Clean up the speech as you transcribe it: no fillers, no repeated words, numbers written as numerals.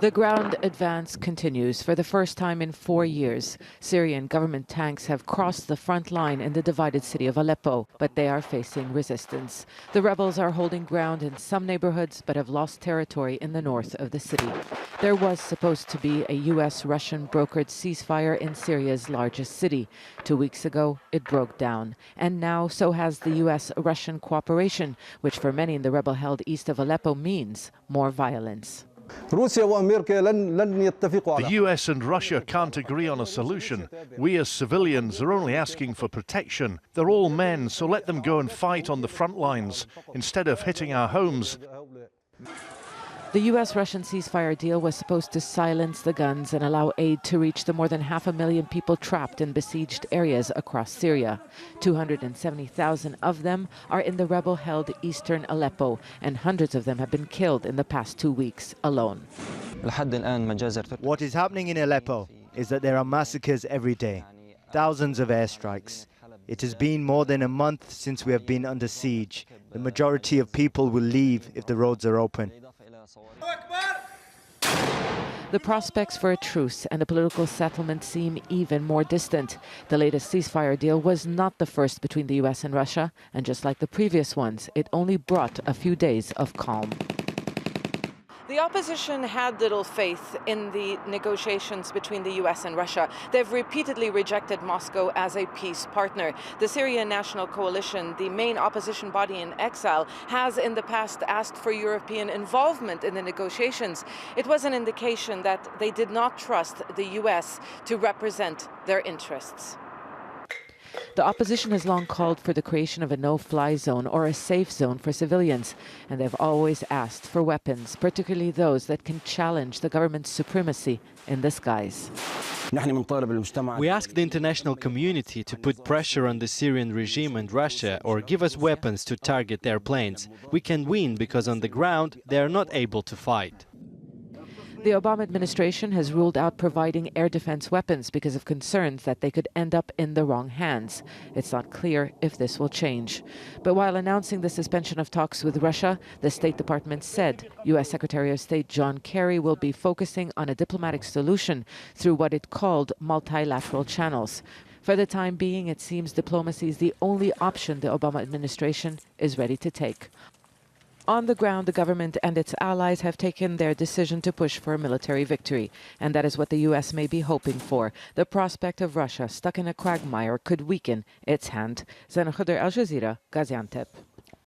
The ground advance continues. For the first time in 4 years, Syrian government tanks have crossed the front line in the divided city of Aleppo, but they are facing resistance. The rebels are holding ground in some neighborhoods, but have lost territory in the north of the city. There was supposed to be a U.S.-Russian brokered ceasefire in Syria's largest city. 2 weeks ago, it broke down. And now, so has the U.S.-Russian cooperation, which for many in the rebel-held east of Aleppo means more violence. The US and Russia can't agree on a solution. We as civilians are only asking for protection. They're all men, so let them go and fight on the front lines instead of hitting our homes. The U.S.-Russian ceasefire deal was supposed to silence the guns and allow aid to reach the more than 500,000 people trapped in besieged areas across Syria. 270,000 of them are in the rebel-held eastern Aleppo, and hundreds of them have been killed in the past 2 weeks alone. What is happening in Aleppo is that there are massacres every day, thousands of airstrikes. It has been more than a month since we have been under siege. The majority of people will leave if the roads are open. The prospects for a truce and a political settlement seem even more distant. The latest ceasefire deal was not the first between the U.S. and Russia, and just like the previous ones, it only brought a few days of calm. The opposition had little faith in the negotiations between the U.S. and Russia. They've repeatedly rejected Moscow as a peace partner. The Syrian National Coalition, the main opposition body in exile, has in the past asked for European involvement in the negotiations. It was an indication that they did not trust the U.S. to represent their interests. The opposition has long called for the creation of a no-fly zone or a safe zone for civilians, and they've always asked for weapons, particularly those that can challenge the government's supremacy in the skies. We ask the international community to put pressure on the Syrian regime and Russia or give us weapons to target their planes. We can win because on the ground they are not able to fight. The Obama administration has ruled out providing air defense weapons because of concerns that they could end up in the wrong hands. It's not clear if this will change. But while announcing the suspension of talks with Russia, the State Department said U.S. Secretary of State John Kerry will be focusing on a diplomatic solution through what it called multilateral channels. For the time being, it seems diplomacy is the only option the Obama administration is ready to take. On the ground, the government and its allies have taken their decision to push for a military victory, and that is what the U.S. may be hoping for. The prospect of Russia stuck in a quagmire could weaken its hand. Zeina, Khodr, Jazeera, Gaziantep.